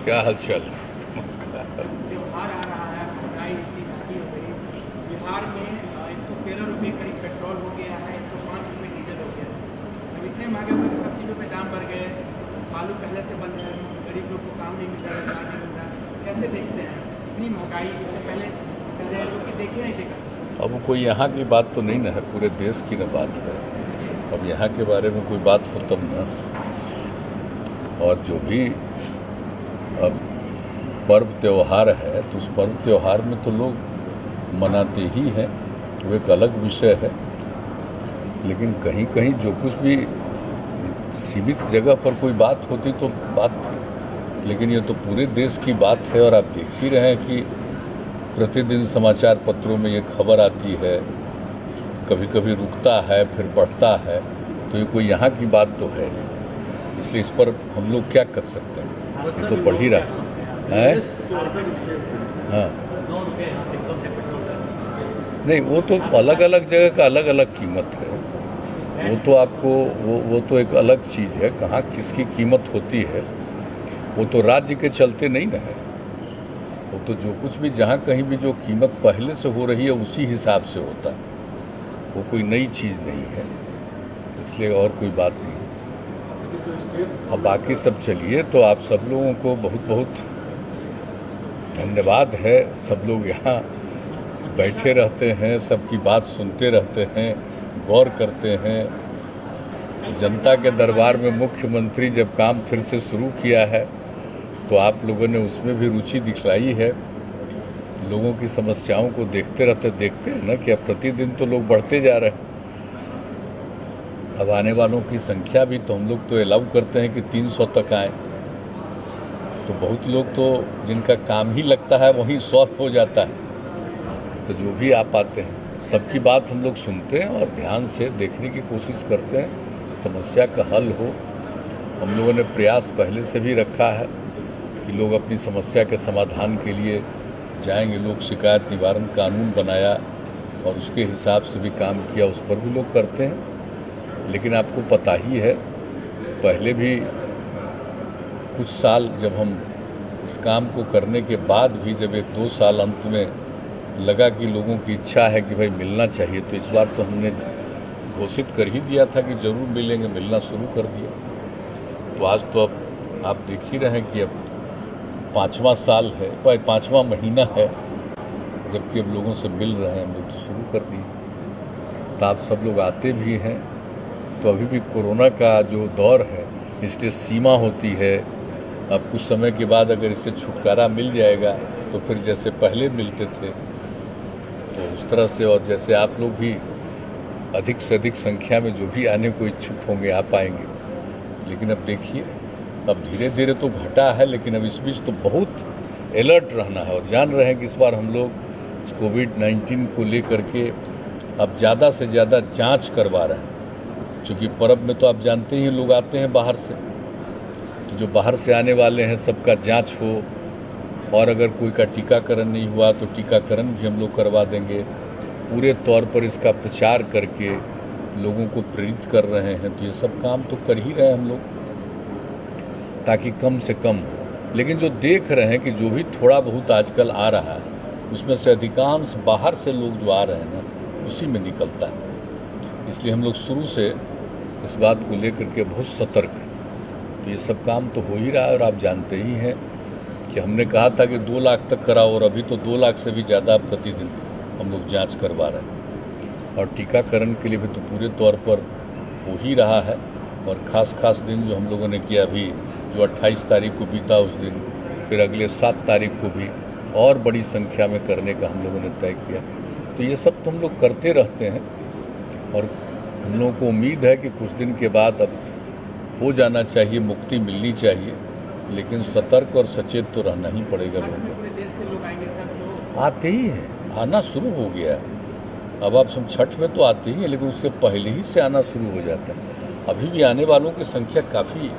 क्या हालचाल? त्योहार आ रहा है, महंगाई इतनी ज़्यादा हो गई। बिहार में 113 रुपये करीब पेट्रोल हो गया है, 105 रुपये डीजल हो गया है। अब इतने महंगे हो गए कि सब चीज़ों पे दाम बढ़ गए। आलू पहले से बंद है, गरीब लोग को काम नहीं मिल रहा है, रोजगार नहीं मिल रहा है। कैसे देखते हैं इतनी महंगाई? इससे पहले पहले लोग की देखे नहीं देखा। अब कोई यहाँ की बात तो नहीं ना है, पूरे देश की ना बात है। अब यहाँ के बारे में कोई बात हो तब ना। और जो भी अब पर्व त्यौहार है तो उस पर्व त्यौहार में तो लोग मनाते ही हैं, वो एक अलग विषय है। लेकिन कहीं कहीं जो कुछ भी सीमित जगह पर कोई बात होती तो बात थी, लेकिन ये तो पूरे देश की बात है। और आप देख ही रहे हैं कि प्रतिदिन समाचार पत्रों में ये खबर आती है, कभी कभी रुकता है फिर बढ़ता है। तो ये कोई यहाँ की बात तो है नहीं, इसलिए इस पर हम लोग क्या कर सकते हैं, ये तो बढ़ ही रहा है। हाँ, नहीं वो तो अलग अलग जगह का अलग अलग कीमत है। वो तो आपको वो तो एक अलग चीज़ है, कहाँ किसकी कीमत होती है वो तो राज्य के चलते नहीं ना है। वो तो जो कुछ भी जहाँ कहीं भी जो कीमत पहले से हो रही है उसी हिसाब से होता है, वो कोई नई चीज़ नहीं है, इसलिए और कोई बात नहीं। अब बाकी सब चलिए, तो आप सब लोगों को बहुत बहुत धन्यवाद है। सब लोग यहाँ बैठे रहते हैं, सबकी बात सुनते रहते हैं, गौर करते हैं। जनता के दरबार में मुख्यमंत्री जब काम फिर से शुरू किया है तो आप लोगों ने उसमें भी रुचि दिखलाई है। लोगों की समस्याओं को देखते हैं ना कि अब प्रतिदिन तो लोग बढ़ते जा रहे हैं। अब आने वालों की संख्या भी तो हम लोग तो अलाउ करते हैं कि 300 तक आए। तो बहुत लोग तो जिनका काम ही लगता है वहीं 100 हो जाता है। तो जो भी आ पाते हैं सबकी बात हम लोग सुनते हैं और ध्यान से देखने की कोशिश करते हैं, समस्या का हल हो। हम लोगों ने प्रयास पहले से भी रखा है कि लोग अपनी समस्या के समाधान के लिए जाएंगे। लोग शिकायत निवारण कानून बनाया और उसके हिसाब से भी काम किया, उस पर भी लोग करते हैं। लेकिन आपको पता ही है, पहले भी कुछ साल जब हम इस काम को करने के बाद भी जब 1-2 साल अंत में लगा कि लोगों की इच्छा है कि भाई मिलना चाहिए, तो इस बार तो हमने घोषित कर ही दिया था कि ज़रूर मिलेंगे, मिलना शुरू कर दिया। तो आज तो अब आप देख ही रहे हैं कि अब 5वां साल है, 5वां महीना है जबकि अब लोगों से मिल रहे हैं। हम लोग तो शुरू कर दिए, तो आप सब लोग आते भी हैं। तो अभी भी कोरोना का जो दौर है इससे सीमा होती है। अब कुछ समय के बाद अगर इससे छुटकारा मिल जाएगा तो फिर जैसे पहले मिलते थे तो उस तरह से, और जैसे आप लोग भी अधिक से अधिक संख्या में जो भी आने को इच्छुक होंगे आ पाएंगे। लेकिन अब देखिए, अब धीरे धीरे तो घटा है, लेकिन अब इस बीच तो बहुत अलर्ट रहना है। और जान रहे हैं कि इस बार हम लोग कोविड-19 को लेकर के अब ज़्यादा से ज़्यादा जांच करवा रहे हैं। क्योंकि पर्व में तो आप जानते ही लोग आते हैं बाहर से, तो जो बाहर से आने वाले हैं सबका जांच हो। और अगर कोई का टीकाकरण नहीं हुआ तो टीकाकरण भी हम लोग करवा देंगे। पूरे तौर पर इसका प्रचार करके लोगों को प्रेरित कर रहे हैं। तो ये सब काम तो कर ही रहे हैं हम लोग, ताकि कम से कम हो। लेकिन जो देख रहे हैं कि जो भी थोड़ा बहुत आजकल आ रहा है उसमें से अधिकांश बाहर से लोग जो आ रहे हैं ना उसी में निकलता है। इसलिए हम लोग शुरू से इस बात को लेकर के बहुत सतर्क। तो ये सब काम तो हो ही रहा है। और आप जानते ही हैं कि हमने कहा था कि 2 लाख तक कराओ, और अभी तो 2 लाख से भी ज़्यादा प्रतिदिन हम लोग जांच करवा रहे हैं। और टीकाकरण के लिए भी तो पूरे तौर पर हो ही रहा है। और ख़ास दिन जो हम लोगों ने किया, अभी जो 28 तारीख को बीता उस दिन, फिर अगले 7 तारीख को भी और बड़ी संख्या में करने का हम लोगों ने तय किया। तो ये सब तो हम लोग करते रहते हैं। और हम लोगों को उम्मीद है कि कुछ दिन के बाद अब हो जाना चाहिए, मुक्ति मिलनी चाहिए। लेकिन सतर्क और सचेत तो रहना ही पड़ेगा लोगों को। आते ही हैं, आना शुरू हो गया है। अब आप सब छठ में तो आते ही हैं, लेकिन उसके पहले ही से आना शुरू हो जाता है। अभी भी आने वालों की संख्या काफ़ी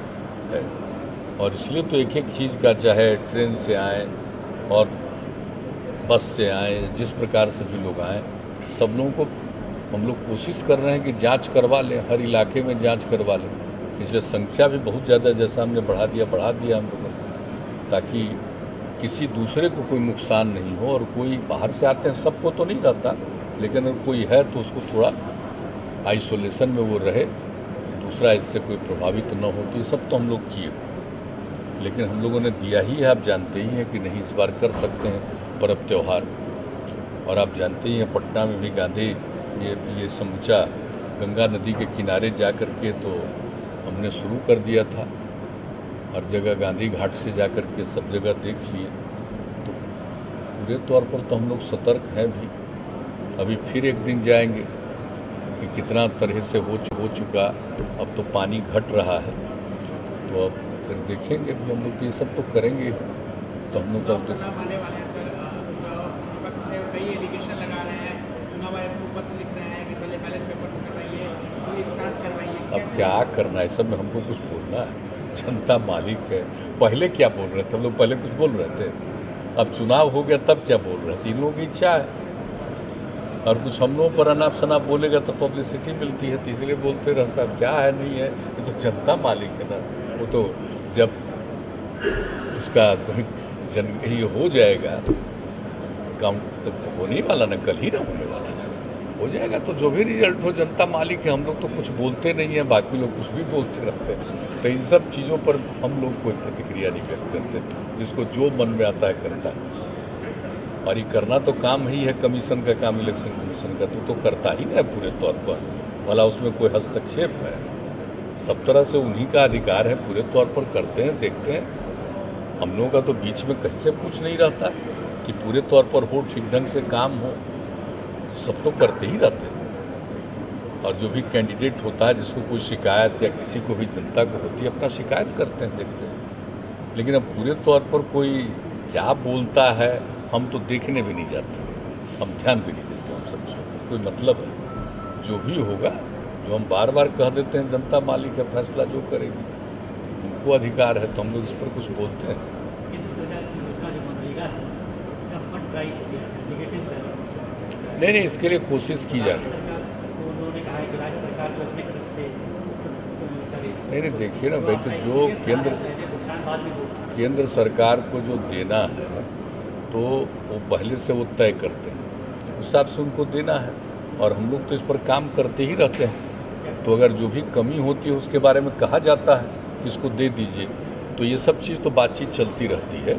है। और इसलिए तो एक एक चीज़ का, चाहे ट्रेन से आए और बस से आए, जिस प्रकार से भी लोग आएँ, सब लोगों को हम लोग कोशिश कर रहे हैं कि जांच करवा लें, हर इलाके में जांच करवा लें। इससे संख्या भी बहुत ज़्यादा, जैसा हमने बढ़ा दिया हम लोगों ने। ताकि किसी दूसरे को कोई नुकसान नहीं हो। और कोई बाहर से आते हैं, सबको तो नहीं रहता, लेकिन अगर कोई है तो उसको थोड़ा आइसोलेशन में वो रहे, दूसरा इससे कोई प्रभावित न हो। तो ये सब तो हम लोग किए, लेकिन हम लोगों ने दिया ही है। आप जानते ही हैं कि नहीं इस बार कर सकते हैं पर्व त्यौहार। और आप जानते ही हैं पटना में भी गांधी ये समूचा गंगा नदी के किनारे जा कर के तो हमने शुरू कर दिया था। हर जगह गांधी घाट से जा कर के सब जगह देख लिए। तो पूरे तौर पर तो हम लोग सतर्क हैं भी। अभी फिर एक दिन जाएंगे कि कितना तरह से हो चुका। अब तो पानी घट रहा है, तो अब फिर देखेंगे भी हम लोग। ये सब तो करेंगे। तो हम लोग का कई एलिगेशन लगा रहे हैं, चुनाव आयोग को पत्र लिख रहे हैं कि पहले बैलेट पेपर करवाइए, तो एक साथ करवाइए। अब क्या करना है, सब में हमको कुछ बोलना है। जनता मालिक है। पहले क्या बोल रहे थे हम लोग? पहले कुछ बोल रहे थे। अब चुनाव हो गया तब क्या बोल रहे थे? इन लोगों की इच्छा है, और कुछ हम लोगों पर अनाप शनाप बोलेगा तो पब्लिसिटी मिलती है, तो इसलिए बोलते रहता है। क्या है नहीं है, ये तो जनता मालिक है ना। वो तो जब उसका ये हो जाएगा काउंट, तो होने वाला ना, कल ही ना होने वाला हो जाएगा। तो जो भी रिजल्ट हो, जनता मालिक है। हम लोग तो कुछ बोलते नहीं है, बाकी लोग कुछ भी बोलते रहते हैं। तो इन सब चीज़ों पर हम लोग कोई प्रतिक्रिया नहीं व्यक्त करते। जिसको जो मन में आता है करता है। और ये करना तो काम ही है कमीशन का काम, इलेक्शन कमीशन का तो करता ही ना पूरे तौर पर। भला उसमें कोई हस्तक्षेप है? सब तरह से उन्हीं का अधिकार है, पूरे तौर पर करते हैं, देखते हैं। हम लोगों का तो बीच में कहीं से कुछ नहीं रहता कि पूरे तौर पर हो, ठीक ढंग से काम हो। सब तो करते ही रहते हैं। और जो भी कैंडिडेट होता है, जिसको कोई शिकायत या किसी को भी जनता को होती है, अपना शिकायत करते हैं, देखते हैं। लेकिन अब पूरे तौर पर कोई क्या बोलता है हम तो देखने भी नहीं जाते, हम ध्यान भी नहीं देते। हम सब कोई मतलब है जो भी होगा, जो हम बार बार कह देते हैं, जनता मालिक है, फैसला जो करेगी, उनको अधिकार है। तो हम लोग इस पर कुछ बोलते हैं। नहीं, इसके लिए कोशिश की जा रही है। नहीं, देखिए ना भाई, तो जो केंद्र सरकार को जो देना है तो वो पहले से वो तय करते हैं, उस हिसाब से उनको देना है। और हम लोग तो इस पर काम करते ही रहते हैं। तो अगर जो भी कमी होती है उसके बारे में कहा जाता है कि इसको दे दीजिए, तो ये सब चीज़ तो बातचीत चलती रहती है।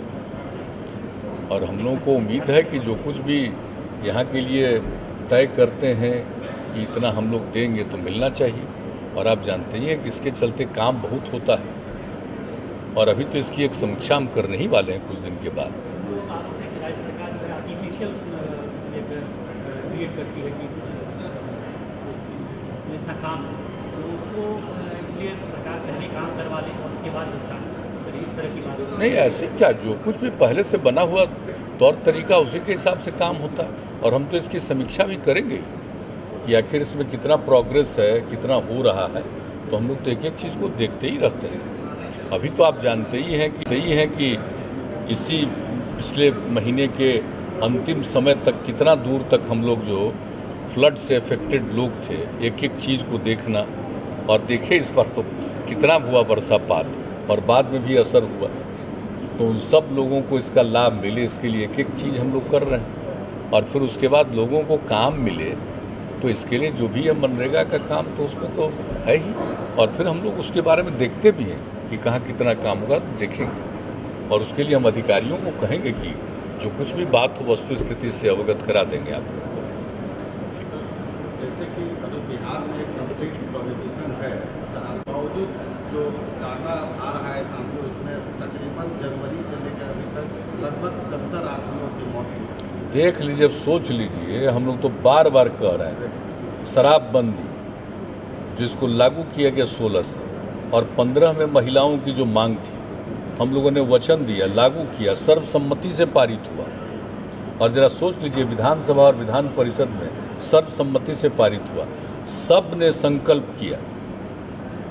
और हम लोगों को उम्मीद है कि जो कुछ भी यहाँ के लिए तय करते हैं कि इतना हम लोग देंगे तो मिलना चाहिए। और आप जानते ही हैं कि इसके चलते काम बहुत होता है। और अभी तो इसकी एक समीक्षा हम करने ही वाले हैं कुछ दिन के बाद। नहीं, ऐसे क्या, जो कुछ भी पहले से बना हुआ तौर तरीका उसी के हिसाब से काम होता है। और हम तो इसकी समीक्षा भी करेंगे कि आखिर इसमें कितना प्रोग्रेस है, कितना हो रहा है। तो हम लोग तो एक एक चीज़ को देखते ही रहते हैं। अभी तो आप जानते ही हैं कि इसी पिछले महीने के अंतिम समय तक कितना दूर तक हम लोग जो फ्लड से अफेक्टेड लोग थे, एक एक चीज़ को देखना। और देखे इस बार तो कितना हुआ बरसापात, और बाद में भी असर हुआ। तो उन सब लोगों को इसका लाभ मिले, इसके लिए एक एक चीज़ हम लोग कर रहे हैं। और फिर उसके बाद लोगों को काम मिले, तो इसके लिए जो भी है मनरेगा का काम तो उसमें तो है ही। और फिर हम लोग उसके बारे में देखते भी हैं कि कहाँ कितना काम होगा, तो देखेंगे। और उसके लिए हम अधिकारियों को कहेंगे कि जो कुछ भी बात हो वस्तु स्थिति से अवगत करा देंगे आपको। जैसे कि अभी बिहार में कंप्लीट प्रोहिबिशन है, बावजूद जो डाटा आ रहा है सामने, उसमें तकरीबन जनवरी से लेकर अभी तक लगभग 70 आदमियों की मौत हुई। देख लीजिए, अब सोच लीजिए, हम लोग तो बार बार कह रहे हैं शराबबंदी जिसको लागू किया गया 16 से, और 15 में महिलाओं की जो मांग थी, हम लोगों ने वचन दिया, लागू किया, सर्वसम्मति से पारित हुआ। और जरा सोच लीजिए, विधानसभा और विधान परिषद में सर्वसम्मति से पारित हुआ, सब ने संकल्प किया।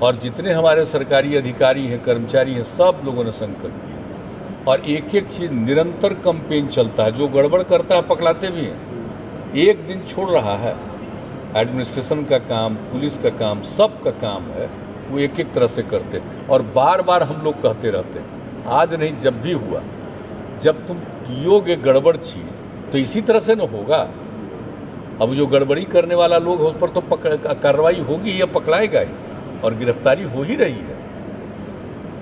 और जितने हमारे सरकारी अधिकारी हैं, कर्मचारी हैं, सब लोगों ने संकल्प किया। और एक एक चीज़ निरंतर कैंपेन चलता है। जो गड़बड़ करता है पकड़ाते भी हैं। एक दिन छोड़ रहा है। एडमिनिस्ट्रेशन का काम, पुलिस का काम, सब का काम है, वो एक एक तरह से करते हैं। और बार बार हम लोग कहते रहते हैं, आज नहीं जब भी हुआ, जब तुम पियोगे गड़बड़ चीज तो इसी तरह से न होगा। अब जो गड़बड़ी करने वाला लोग है उस पर तो कार्रवाई होगी या पकड़ाएगा ही, और गिरफ्तारी हो ही रही है।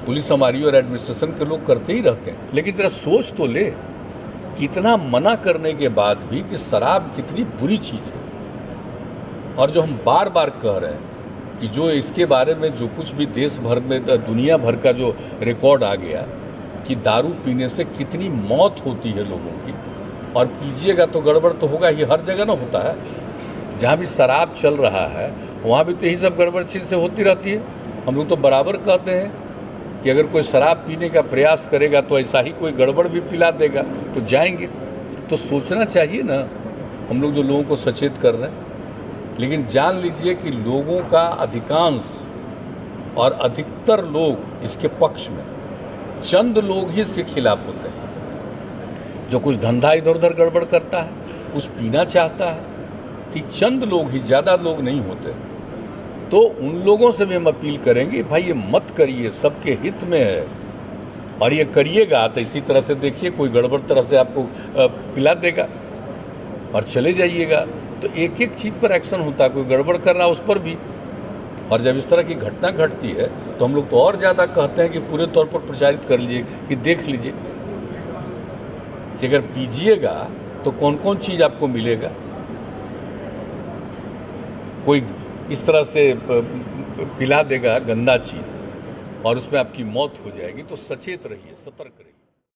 पुलिस हमारी और एडमिनिस्ट्रेशन के लोग करते ही रहते हैं, लेकिन जरा सोच तो ले, कितना मना करने के बाद भी कि शराब कितनी बुरी चीज है। और जो हम बार बार कह रहे हैं कि जो इसके बारे में जो कुछ भी देश भर में दुनिया भर का जो रिकॉर्ड आ गया कि दारू पीने से कितनी मौत होती है लोगों की, और पीजिएगा तो गड़बड़ तो होगा ही, हर जगह ना होता है। जहाँ भी शराब चल रहा है वहाँ भी तो यही सब गड़बड़ चीज से होती रहती है। हम लोग तो बराबर कहते हैं कि अगर कोई शराब पीने का प्रयास करेगा तो ऐसा ही कोई गड़बड़ भी पिला देगा तो जाएंगे। तो सोचना चाहिए ना, हम लोग जो लोगों को सचेत कर रहे हैं। लेकिन जान लीजिए कि लोगों का अधिकांश और अधिकतर लोग इसके पक्ष में, चंद लोग ही इसके खिलाफ होते हैं। जो कुछ धंधा इधर उधर गड़बड़ करता है, कुछ पीना चाहता है, कि चंद लोग ही, ज़्यादा लोग नहीं होते। तो उन लोगों से भी हम अपील करेंगे, भाई ये मत करिए, सबके हित में है। और ये करिएगा तो इसी तरह से देखिए कोई गड़बड़ तरह से आपको पिला देगा और चले जाइएगा। तो एक एक चीज़ पर एक्शन होता है, कोई गड़बड़ कर रहा है उस पर भी। और जब इस तरह की घटना घटती है तो हम लोग तो और ज़्यादा कहते हैं कि पूरे तौर पर प्रचारित कर लीजिए, कि देख लीजिए कि अगर पीजिएगा तो कौन कौन चीज़ आपको मिलेगा। कोई इस तरह से पिला देगा गंदा चीज़ और उसमें आपकी मौत हो जाएगी। तो सचेत रहिए, सतर्क रहिए।